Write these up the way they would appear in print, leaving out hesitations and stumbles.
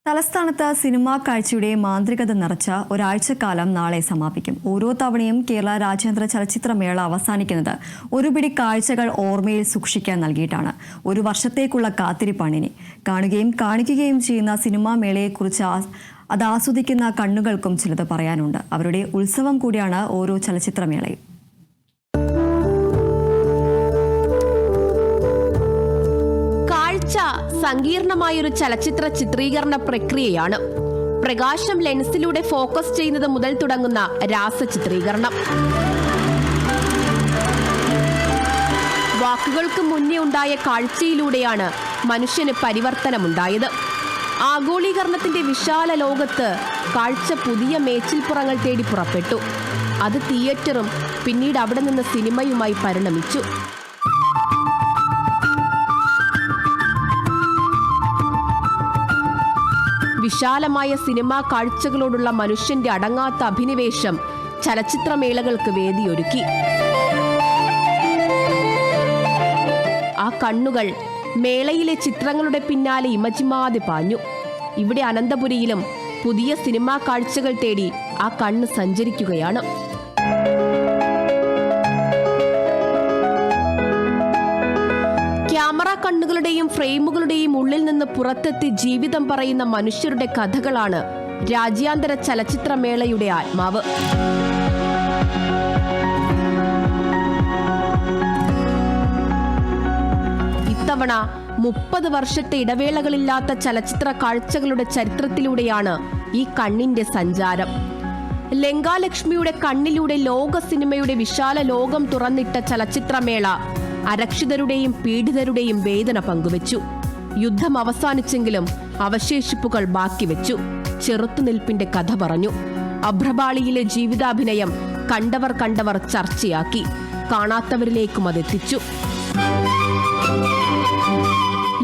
തലസ്ഥാനത്ത് സിനിമാ കാഴ്ചയുടെ മാന്ത്രികത നിറച്ച ഒരാഴ്ചക്കാലം നാളെ സമാപിക്കും. ഓരോ തവണയും കേരള രാജ്യാന്തര ചലച്ചിത്രമേള അവസാനിക്കുന്നത് ഒരുപിടി കാഴ്ചകൾ ഓർമ്മയിൽ സൂക്ഷിക്കാൻ നൽകിയിട്ടാണ്. ഒരു വർഷത്തേക്കുള്ള കാത്തിരിപ്പാണിനി. കാണുകയും കാണിക്കുകയും ചെയ്യുന്ന സിനിമാ മേളയെക്കുറിച്ച് അത് ആസ്വദിക്കുന്ന കണ്ണുകൾക്കും ചിലത് പറയാനുണ്ട്. അവരുടെ ഉത്സവം കൂടിയാണ് ഓരോ ചലച്ചിത്രമേളയും. സങ്കീർണമായൊരു ചലച്ചിത്ര ചിത്രീകരണ പ്രക്രിയയാണ്. പ്രകാശം ലെൻസിലൂടെ ഫോക്കസ് ചെയ്യുന്നത് മുതൽ തുടങ്ങുന്ന രാസചിത്രീകരണം. വാക്കുകൾക്ക് മുന്നേ ഉണ്ടായ കാഴ്ചയിലൂടെയാണ് മനുഷ്യന് പരിവർത്തനമുണ്ടായത്. ആഗോളീകരണത്തിന്റെ വിശാല ലോകത്ത് കാഴ്ച പുതിയ മേച്ചിൽപ്പുറങ്ങൾ തേടി പുറപ്പെട്ടു. അത് തിയേറ്ററും പിന്നീട് അവിടെ നിന്ന് സിനിമയുമായി പരിണമിച്ചു. വിശാലമായ സിനിമാ കാഴ്ചകളോടുള്ള മനുഷ്യന്റെ അടങ്ങാത്ത അഭിനിവേശം ചലച്ചിത്രമേളകൾക്ക് വേദിയൊരുക്കി. ആ കണ്ണുകൾ മേളയിലെ ചിത്രങ്ങളുടെ പിന്നാലെ ഇമജിമാതെ പാഞ്ഞു. ഇവിടെ അനന്തപുരിയിലും പുതിയ സിനിമാ കാഴ്ചകൾ തേടി ആ കണ്ണ് സഞ്ചരിക്കുകയാണ്. ക്യാമറ കണ്ണുകളുടെയും ഫ്രെയിമുകളുടെയും ഉള്ളിൽ നിന്ന് പുറത്തെത്തി ജീവിതം പറയുന്ന മനുഷ്യരുടെ കഥകളാണ് രാജ്യാന്തര ചലച്ചിത്രമേളയുടെ ആത്മാവ്. ഇത്തവണ 30 വർഷത്തെ ഇടവേളകളില്ലാത്ത ചലച്ചിത്ര കാഴ്ചകളുടെ ചരിത്രത്തിലൂടെയാണ് ഈ കണ്ണിന്റെ സഞ്ചാരം. ലങ്കാലക്ഷ്മിയുടെ കണ്ണിലൂടെ ലോക സിനിമയുടെ വിശാല ലോകം തുറന്നിട്ട ചലച്ചിത്രമേള അരക്ഷിതരുടെയും പീഡിതരുടെയും വേദന പങ്കുവച്ചു. യുദ്ധം അവസാനിച്ചെങ്കിലും അവശേഷിപ്പുകൾ ബാക്കി വെച്ചു. ചെറുത്തുനിൽപ്പിന്റെ കഥ പറഞ്ഞു. അഭ്രപാളിയിലെ ജീവിതാഭിനയം കണ്ടവർ ചർച്ചയാക്കി. കാണാത്തവരിലേക്കും അതെത്തിച്ചു.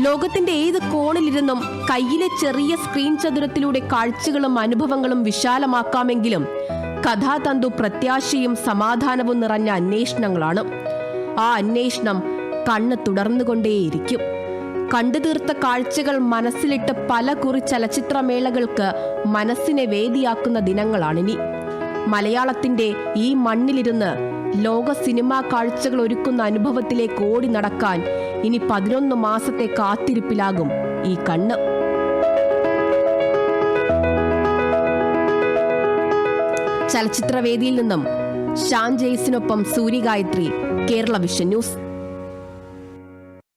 ലോകത്തിന്റെ ഏത് കോണിലിരുന്നും കയ്യിലെ ചെറിയ സ്ക്രീൻ ചതുരത്തിലൂടെ കാഴ്ചകളും അനുഭവങ്ങളും വിശാലമാക്കാമെങ്കിലും കഥാതന്തു പ്രത്യാശയും സമാധാനവും നിറഞ്ഞ അന്വേഷണങ്ങളാണ്. ആ അന്വേഷണം കണ്ണ് തുടർന്നുകൊണ്ടേയിരിക്കും. കണ്ടുതീർത്ത കാഴ്ചകൾ മനസ്സിലിട്ട് പല കുറി ചലച്ചിത്രമേളകൾക്ക് മനസ്സിനെ വേദിയാക്കുന്ന ദിനങ്ങളാണിനി. മലയാളത്തിന്റെ ഈ മണ്ണിലിരുന്ന് ലോക സിനിമാ കാഴ്ചകൾ ഒരുക്കുന്ന അനുഭവത്തിലേക്ക് ഓടി നടക്കാൻ ഇനി 11 മാസത്തെ കാത്തിരിപ്പിലാകും ഈ കണ്ണ്. ചലച്ചിത്രവേദിയിൽ നിന്നും ഷാൻ ജെയ്സിനൊപ്പം സൂര്യഗായത്രി, കേരള വിഷൻ ന്യൂസ്.